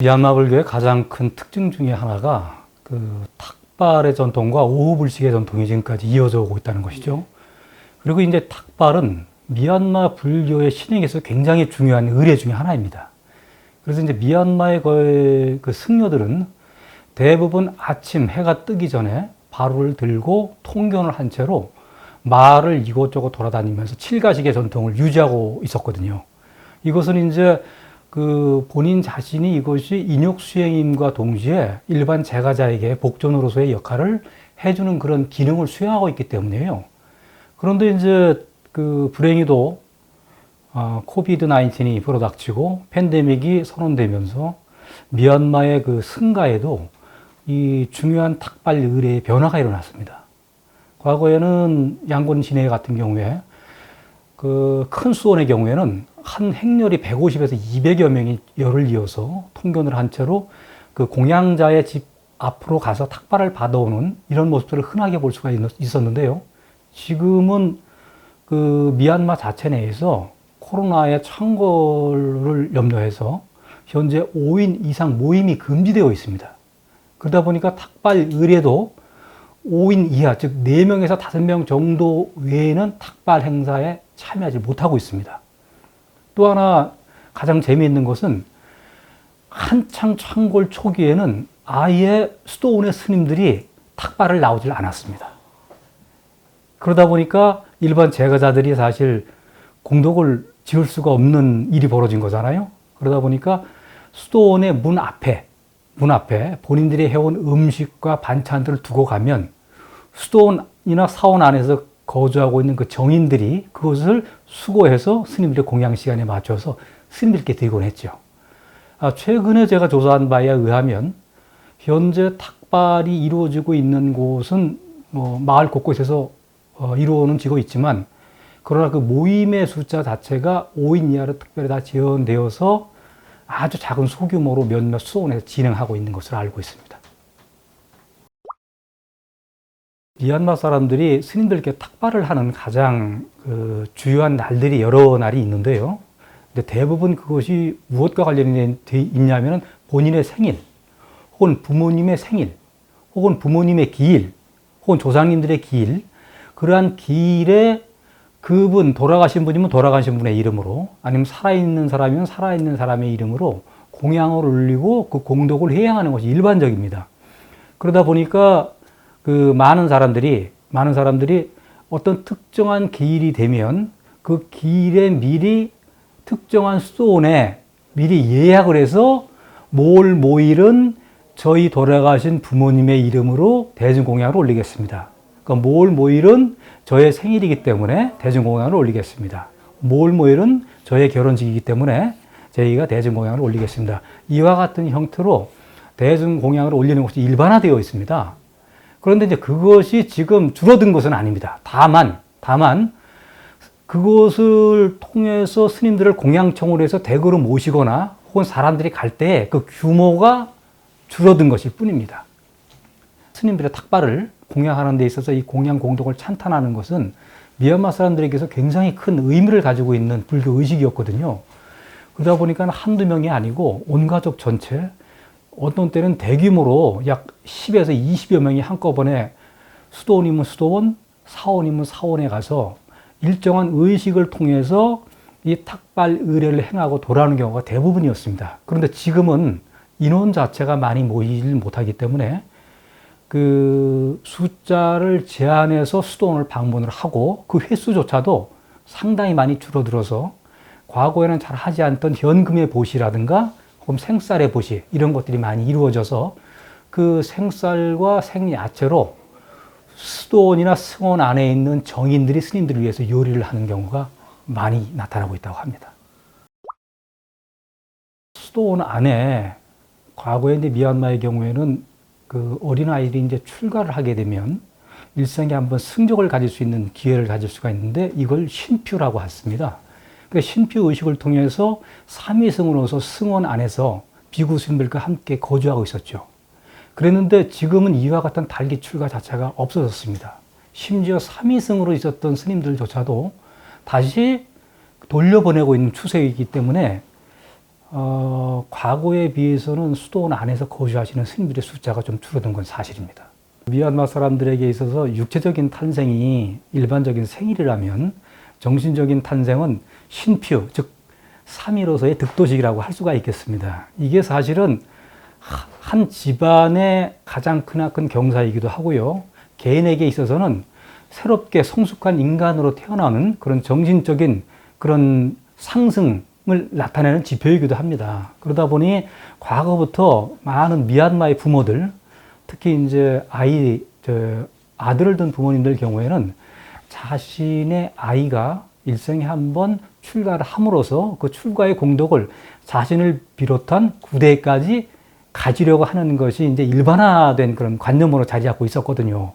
미얀마 불교의 가장 큰 특징 중에 하나가 그 탁발의 전통과 오후불식의 전통이 지금까지 이어져 오고 있다는 것이죠. 그리고 이제 탁발은 미얀마 불교의 신행에서 굉장히 중요한 의례 중에 하나입니다. 그래서 이제 미얀마의 그 승려들은 대부분 아침 해가 뜨기 전에 바루를 들고 통견을 한 채로 마을을 이곳저곳 돌아다니면서 칠가식의 전통을 유지하고 있었거든요. 이것은 이제 그 본인 자신이 이것이 인욕 수행임과 동시에 일반 제가자에게 복전으로서의 역할을 해주는 그런 기능을 수행하고 있기 때문이에요. 그런데 이제 그 불행히도 코비드 19이 불어닥치고 팬데믹이 선언되면서 미얀마의 그 승가에도 이 중요한 탁발 의례의 변화가 일어났습니다. 과거에는 양곤 진해 같은 경우에 그 큰 수원의 경우에는 한 행렬이 150에서 200여 명이 열을 이어서 통견을 한 채로 그 공양자의 집 앞으로 가서 탁발을 받아오는 이런 모습들을 흔하게 볼 수가 있었는데요. 지금은 그 미얀마 자체 내에서 코로나의 창궐을 염려해서 현재 5인 이상 모임이 금지되어 있습니다. 그러다 보니까 탁발 의례도 5인 이하, 즉 4명에서 5명 정도 외에는 탁발 행사에 참여하지 못하고 있습니다. 또 하나 가장 재미있는 것은 한창 창궐 초기에는 아예 수도원의 스님들이 탁발을 나오질 않았습니다. 그러다 보니까 일반 제가자들이 사실 공덕을 지을 수가 없는 일이 벌어진 거잖아요. 그러다 보니까 수도원의 문 앞에 본인들이 해온 음식과 반찬들을 두고 가면 수도원이나 사원 안에서 거주하고 있는 그 정인들이 그것을 수거해서 스님들의 공양 시간에 맞춰서 스님들께 드리곤 했죠. 최근에 제가 조사한 바에 의하면 현재 탁발이 이루어지고 있는 곳은 마을 곳곳에서 이루어지고 있지만 그러나 그 모임의 숫자 자체가 5인 이하로 특별히 다 지원되어서 아주 작은 소규모로 몇몇 수원에서 진행하고 있는 것으로 알고 있습니다. 미얀마 사람들이 스님들께 탁발을 하는 가장 그 주요한 날들이 여러 날이 있는데요. 근데 대부분 그것이 무엇과 관련이 있냐면 본인의 생일, 혹은 부모님의 생일, 혹은 부모님의 기일, 혹은 조상님들의 기일, 그러한 기일에 그분, 돌아가신 분이면 돌아가신 분의 이름으로, 아니면 살아있는 사람이면 살아있는 사람의 이름으로 공양을 올리고 그 공덕을 회양하는 것이 일반적입니다. 그러다 보니까 그 많은 사람들이 어떤 특정한 기일이 되면 그 기일에 미리 특정한 수도원에 미리 예약을 해서 모일은 저희 돌아가신 부모님의 이름으로 대중공양을 올리겠습니다. 그러니까 모일은 저의 생일이기 때문에 대중공양을 올리겠습니다. 모일은 저의 결혼식이기 때문에 저희가 대중공양을 올리겠습니다. 이와 같은 형태로 대중공양을 올리는 것이 일반화되어 있습니다. 그런데 이제 그것이 지금 줄어든 것은 아닙니다. 다만 그것을 통해서 스님들을 공양청으로 해서 댁으로 모시거나 혹은 사람들이 갈 때 그 규모가 줄어든 것일 뿐입니다. 스님들의 탁발을 공양하는 데 있어서 이 공양 공덕을 찬탄하는 것은 미얀마 사람들에게서 굉장히 큰 의미를 가지고 있는 불교 의식이었거든요. 그러다 보니까 한두 명이 아니고 온 가족 전체, 어떤 때는 대규모로 약 10에서 20여 명이 한꺼번에 수도원이면 수도원, 사원이면 사원에 가서 일정한 의식을 통해서 이 탁발 의례를 행하고 돌아오는 경우가 대부분이었습니다. 그런데 지금은 인원 자체가 많이 모이질 못하기 때문에 그 숫자를 제한해서 수도원을 방문을 하고 그 횟수조차도 상당히 많이 줄어들어서 과거에는 잘 하지 않던 현금의 보시라든가 혹은 생쌀의 보시 이런 것들이 많이 이루어져서 그 생쌀과 생야채로 수도원이나 승원 안에 있는 정인들이 스님들을 위해서 요리를 하는 경우가 많이 나타나고 있다고 합니다. 수도원 안에 과거에 이제 미얀마의 경우에는 그 어린아이들이 이제 출가를 하게 되면 일생에 한번 승적을 가질 수 있는 기회를 가질 수가 있는데 이걸 신표라고 했습니다. 그 신표 의식을 통해서 삼위승으로서 승원 안에서 비구 스님들과 함께 거주하고 있었죠. 그랬는데 지금은 이와 같은 달기 출가 자체가 없어졌습니다. 심지어 삼위승으로 있었던 스님들조차도 다시 돌려보내고 있는 추세이기 때문에 과거에 비해서는 수도원 안에서 거주하시는 스님들의 숫자가 좀 줄어든 건 사실입니다. 미얀마 사람들에게 있어서 육체적인 탄생이 일반적인 생일이라면 정신적인 탄생은 신표, 즉 3일로서의 득도식이라고 할 수가 있겠습니다. 이게 사실은 한 집안의 가장 크나큰 경사이기도 하고요. 개인에게 있어서는 새롭게 성숙한 인간으로 태어나는 그런 정신적인 그런 상승을 나타내는 지표이기도 합니다. 그러다 보니 과거부터 많은 미얀마의 부모들, 특히 이제 아들을 둔 부모님들 경우에는 자신의 아이가 일생에 한 번 출가를 함으로써 그 출가의 공덕을 자신을 비롯한 구대까지 가지려고 하는 것이 이제 일반화된 그런 관념으로 자리 잡고 있었거든요.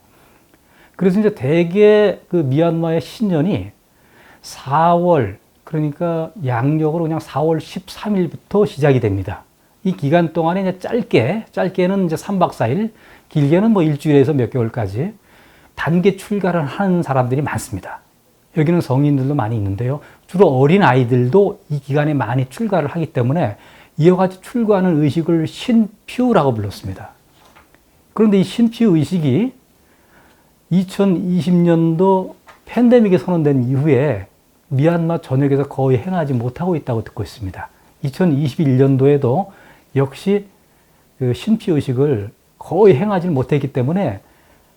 그래서 이제 대개 그 미얀마의 신년이 4월, 그러니까 양력으로 그냥 4월 13일부터 시작이 됩니다. 이 기간 동안에 이제 짧게는 이제 3박 4일, 길게는 뭐 일주일에서 몇 개월까지 단계 출가를 하는 사람들이 많습니다. 여기는 성인들도 많이 있는데요. 주로 어린 아이들도 이 기간에 많이 출가를 하기 때문에 이와 같이 출가하는 의식을 신퓨라고 불렀습니다. 그런데 이 신퓨 의식이 2020년도 팬데믹이 선언된 이후에 미얀마 전역에서 거의 행하지 못하고 있다고 듣고 있습니다. 2021년도에도 역시 그 신퓨 의식을 거의 행하지 못했기 때문에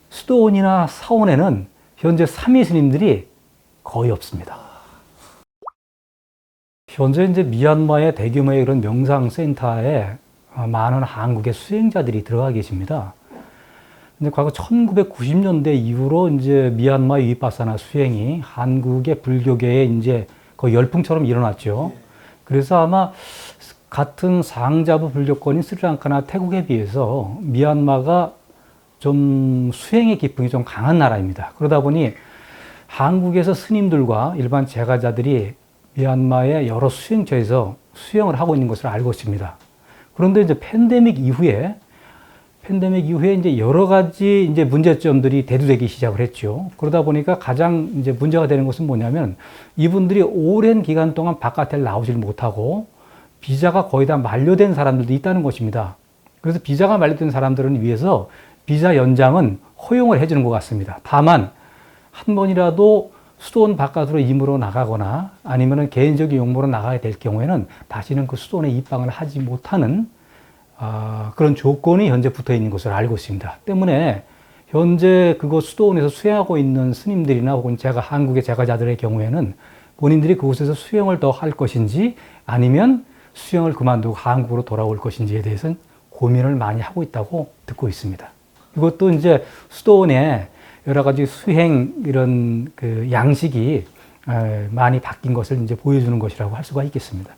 수도원이나 사원에는 현재 3위 스님들이 거의 없습니다. 현재 이제 미얀마의 대규모의 그런 명상센터에 많은 한국의 수행자들이 들어가 계십니다. 근데 과거 1990년대 이후로 이제 미얀마 위파사나 수행이 한국의 불교계에 이제 거의 열풍처럼 일어났죠. 그래서 아마 같은 상자부 불교권인 스리랑카나 태국에 비해서 미얀마가 좀 수행의 기풍이 좀 강한 나라입니다. 그러다 보니 한국에서 스님들과 일반 제가자들이 미얀마의 여러 수행처에서 수행을 하고 있는 것을 알고 있습니다. 그런데 이제 팬데믹 이후에 이제 여러 가지 이제 문제점들이 대두되기 시작을 했죠. 그러다 보니까 가장 이제 문제가 되는 것은 뭐냐면 이분들이 오랜 기간 동안 바깥에 나오질 못하고 비자가 거의 다 만료된 사람들도 있다는 것입니다. 그래서 비자가 만료된 사람들은 위해서 비자 연장은 허용을 해주는 것 같습니다. 다만 한 번이라도 수도원 바깥으로 임으로 나가거나 아니면은 개인적인 용무로 나가게 될 경우에는 다시는 그 수도원에 입방을 하지 못하는 그런 조건이 현재 붙어 있는 것으로 알고 있습니다. 때문에 현재 그거 수도원에서 수행하고 있는 스님들이나 혹은 한국의 제가자들의 경우에는 본인들이 그곳에서 수행을 더 할 것인지 아니면 수행을 그만두고 한국으로 돌아올 것인지에 대해서는 고민을 많이 하고 있다고 듣고 있습니다. 이것도 이제 수도원의 여러 가지 수행 이런 그 양식이 많이 바뀐 것을 이제 보여주는 것이라고 할 수가 있겠습니다.